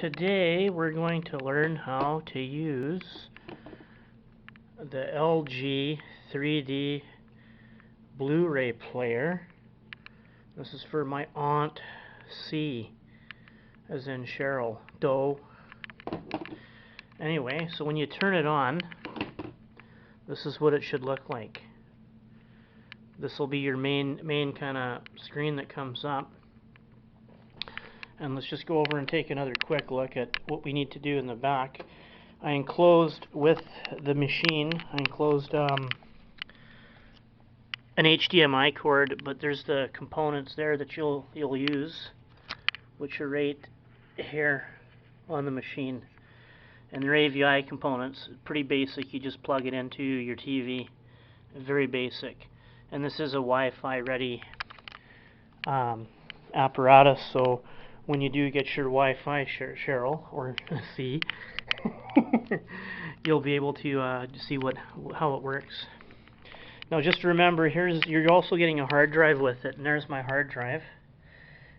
Today we're going to learn how to use the LG 3D Blu-ray player. This is for my Aunt C, as in Cheryl Doe. Anyway, so when you turn it on, this is what it should look like. This will be your main kind of screen that comes up. And let's just go over and take another quick look at what we need to do in the back. I enclosed with the machine, an HDMI cord, but there's the components there that you'll use, which are right here on the machine. And they're AVI components, pretty basic. You just plug it into your TV, very basic. And this is a Wi-Fi ready apparatus, so when you do get your Wi-Fi, Cheryl, or C, you'll be able to see how it works. Now just remember, you're also getting a hard drive with it, and there's my hard drive.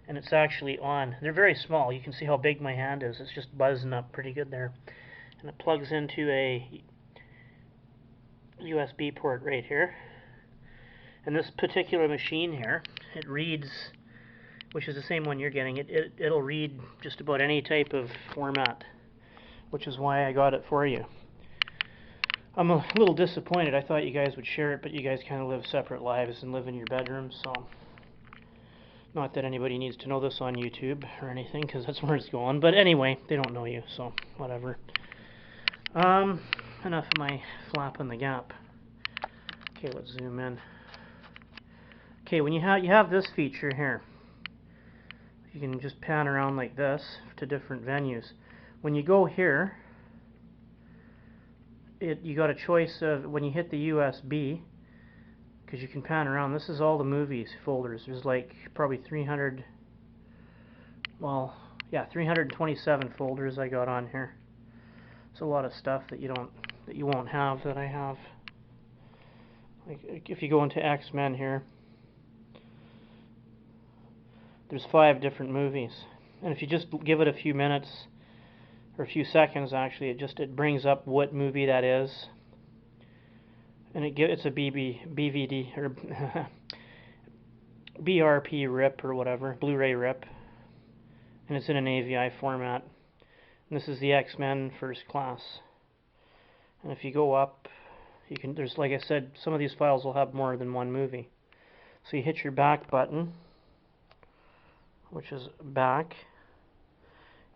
And it's actually on. They're very small. You can see how big my hand is. It's just buzzing up pretty good there. And it plugs into a USB port right here. And this particular machine here, it reads, which is the same one you're getting, it'll read just about any type of format, which is why I got it for you. I'm a little disappointed. I thought you guys would share it, but you guys kind of live separate lives and live in your bedrooms, so not that anybody needs to know this on YouTube or anything, because that's where it's going. But anyway, they don't know you, so whatever. Enough of my flapping the gap. Okay, let's zoom in. Okay, when you have this feature here, you can just pan around like this to different venues. When you go here, you got a choice of, when you hit the USB, because you can pan around, this is all the movies folders. There's like probably 327 folders I got on here. It's a lot of stuff that you won't have that I have. Like if you go into X-Men here, there's 5 different movies, and if you just give it a few minutes, or a few seconds actually, it brings up what movie that is, and it's a BVD or BRP rip or whatever, Blu-ray rip, and it's in an AVI format. And this is the X-Men First Class. And if you go up, there's, like I said, some of these files will have more than one movie. So you hit your back button, which is back,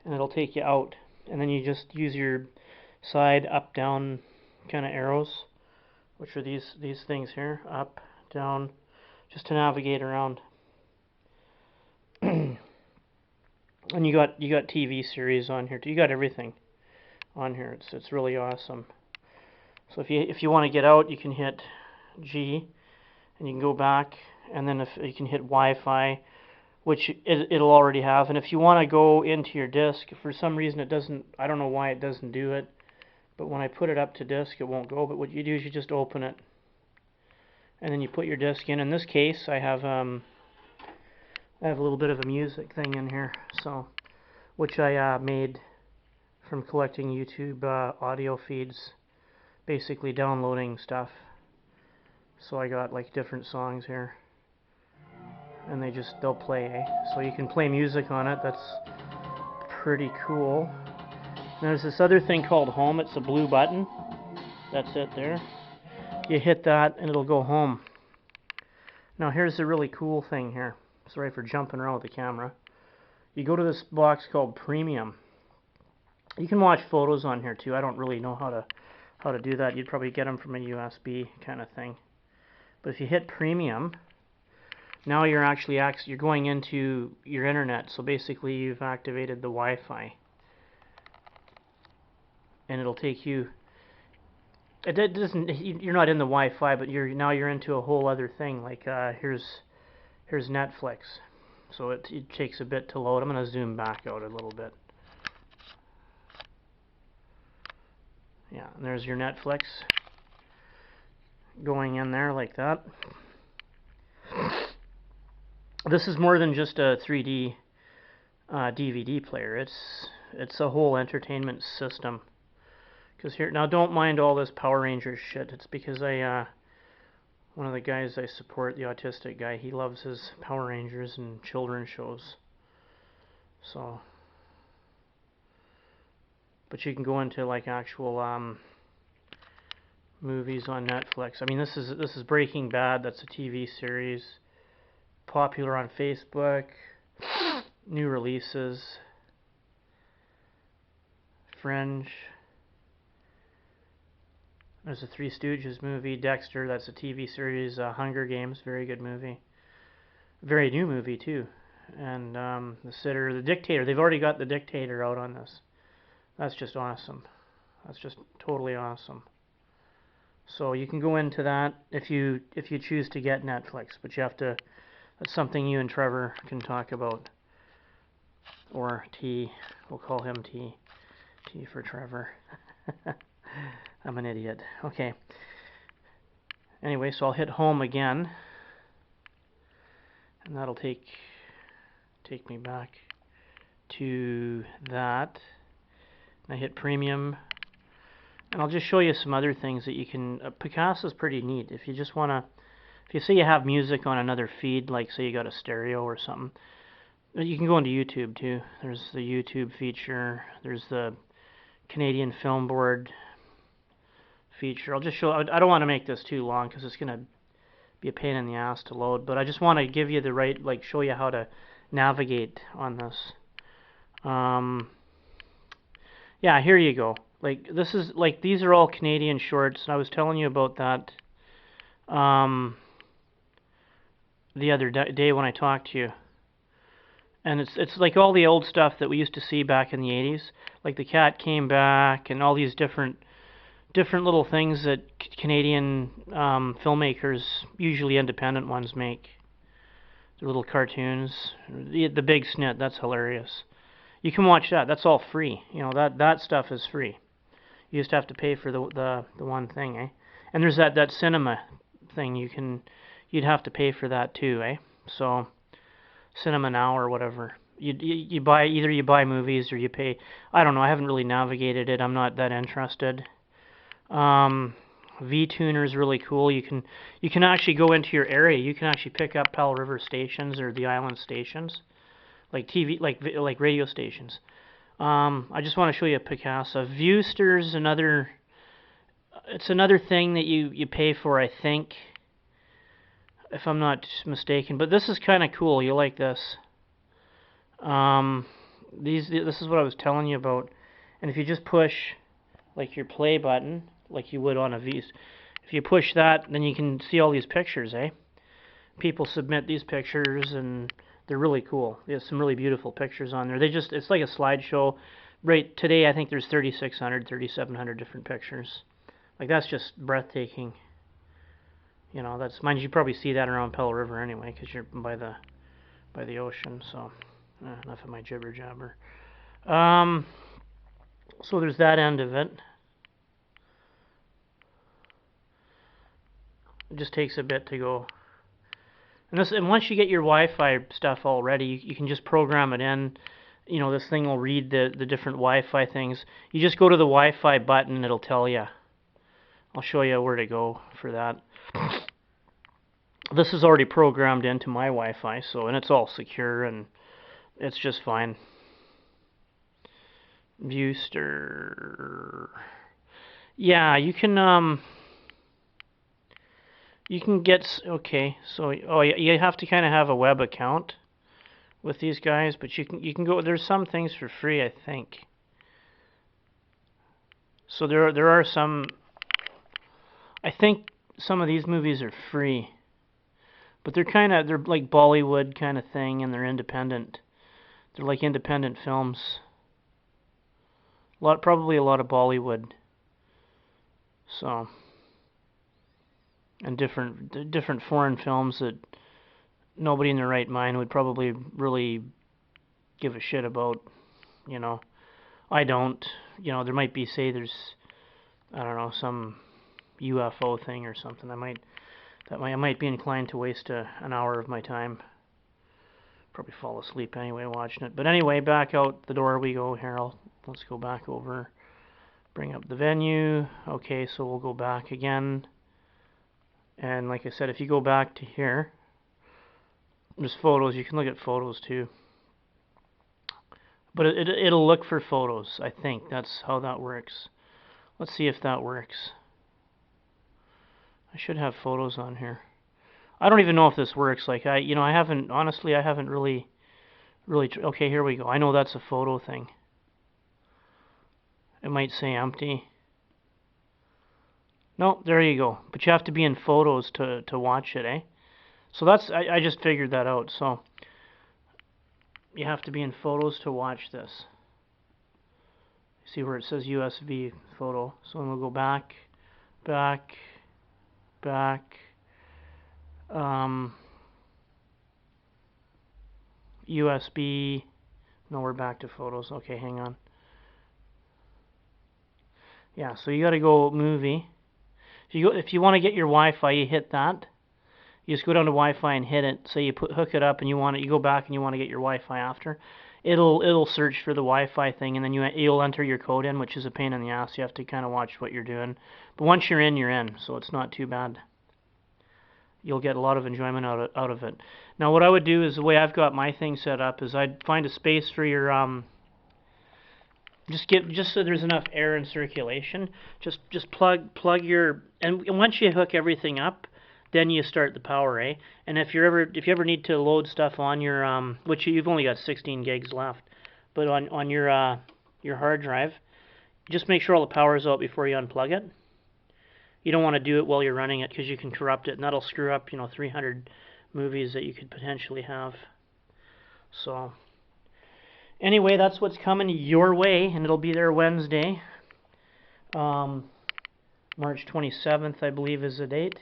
and it'll take you out. And then you just use your side up down kind of arrows, which are these things here, up, down, just to navigate around. And you got TV series on here too. You got everything on here. It's really awesome. So if you want to get out, you can hit G, and you can go back, and then if you can hit Wi-Fi, which it'll already have. And if you want to go into your disk, for some reason it doesn't, I don't know why it doesn't do it, but when I put it up to disk it won't go. But what you do is you just open it, and then you put your disk in. In this case I have a little bit of a music thing in here, so which I made from collecting YouTube audio feeds, basically downloading stuff. So I got like different songs here, and they'll play, so you can play music on it. That's pretty cool. And there's this other thing called home. It's a blue button. That's it there. You hit that and it'll go home. Now here's the really cool thing here. Sorry for jumping around with the camera. You go to this box called Premium. You can watch photos on here too. I don't really know how to do that. You'd probably get them from a USB kind of thing. But if you hit Premium, now you're going into your internet. So basically you've activated the Wi-Fi, and it'll take you. You're not in the Wi-Fi, but now you're into a whole other thing. Like here's Netflix. So it takes a bit to load. I'm going to zoom back out a little bit. Yeah, and there's your Netflix going in there like that. This is more than just a 3D DVD player. It's a whole entertainment system. Because here now, don't mind all this Power Rangers shit. It's because one of the guys I support, the autistic guy, he loves his Power Rangers and children's shows. So, but you can go into like actual movies on Netflix. I mean, this is Breaking Bad. That's a TV series, popular on Facebook. New releases. Fringe. There's a Three Stooges movie. Dexter. That's a TV series. Hunger Games. Very good movie. Very new movie too. And The Sitter, The Dictator. They've already got The Dictator out on this. That's just awesome. That's just totally awesome. So you can go into that if you choose to get Netflix, but you have to. That's something you and Trevor can talk about. Or T. We'll call him T. T for Trevor. I'm an idiot. Okay. Anyway, so I'll hit home again. And that'll take me back to that. And I hit premium. And I'll just show you some other things that you can... Picasso's pretty neat. If you just want to... If you say you have music on another feed, like say you got a stereo or something, you can go into YouTube too. There's the YouTube feature. There's the Canadian Film Board feature. I'll just show... I don't want to make this too long because it's going to be a pain in the ass to load, but I just want to give you the right... like show you how to navigate on this. Yeah, here you go. Like this is like these are all Canadian shorts, and I was telling you about that the other day when I talked to you. And it's like all the old stuff that we used to see back in the 80s, like The Cat Came Back and all these different little things that Canadian filmmakers, usually independent ones, make. The little cartoons, the Big Snit, that's hilarious. You can watch that. That's all free. You know, that stuff is free. You just have to pay for the one thing, eh? And there's that cinema thing. You'd have to pay for that too, eh? So Cinema Now or whatever. You buy either you buy movies or you pay. I don't know. I haven't really navigated it. I'm not that interested. VTuner is really cool. You can actually go into your area. You can actually pick up Powell River stations or the island stations, like TV, like radio stations. I just want to show you a Picasso. Viewster's another. It's another thing that you pay for, I think, if I'm not mistaken. But this is kind of cool. You like this? This is what I was telling you about. And if you just push, like your play button, like you would on a V, if you push that, then you can see all these pictures, eh? People submit these pictures, and they're really cool. There's some really beautiful pictures on there. It's like a slideshow. Right today, I think there's 3,600, 3,700 different pictures. Like that's just breathtaking. You know, mind you, probably see that around Pell River anyway, because you're by the ocean. So enough of my jibber jabber. So there's that end of it. It just takes a bit to go. And once you get your Wi-Fi stuff all ready, you can just program it in. You know, this thing will read the different Wi-Fi things. You just go to the Wi-Fi button, and it'll tell you. I'll show you where to go for that. This is already programmed into my Wi-Fi, and it's all secure, and it's just fine. Viewster. Yeah, you can get, okay, so you have to kind of have a web account with these guys, but you can go, there's some things for free, I think. So there are some, I think some of these movies are free, but they're like Bollywood kind of thing, and they're independent. They're like independent films. Probably a lot of Bollywood. So, and different foreign films that nobody in their right mind would probably really give a shit about. You know, I don't. You know, there might be, say, there's, I don't know, some UFO thing or something. I might be inclined to waste an hour of my time Probably fall asleep anyway watching it. But anyway, back out the door we go here. Let's go back over. Bring up the venue. Okay, so we'll go back again. And like I said, if you go back to here, there's photos. You can look at photos too. But it'll look for photos, I think. That's how that works. Let's see if that works. I should have photos on here. I don't even know if this works. Like I haven't really, okay, here we go. I know that's a photo thing. It might say empty. No, there you go. But you have to be in photos to watch it, eh? So I just figured that out. So you have to be in photos to watch this. See where it says USB photo. So we'll go back. USB. No, we're back to photos. Okay, hang on. Yeah, so you got to go movie. If you want to get your Wi-Fi, you hit that. You just go down to Wi-Fi and hit it. Say you hook it up and you go back and you want to get your Wi-Fi after. It'll search for the Wi-Fi thing, and then you'll enter your code in, which is a pain in the ass. You have to kind of watch what you're doing. But once you're in, so it's not too bad. You'll get a lot of enjoyment out of it. Now what I would do is, the way I've got my thing set up is I'd find a space for your just so there's enough air and circulation. Just plug your, and once you hook everything up, then you start the power, eh? And if you ever need to load stuff on your which you've only got 16 gigs left, but on your hard drive, just make sure all the power is out before you unplug it. You don't want to do it while you're running it, because you can corrupt it, and that'll screw up 300 movies that you could potentially have. So anyway, that's what's coming your way, and it'll be there Wednesday. March 27th, I believe, is the date.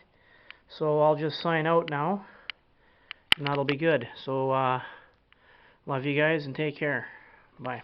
So I'll just sign out now, and that'll be good. So love you guys, and take care. Bye.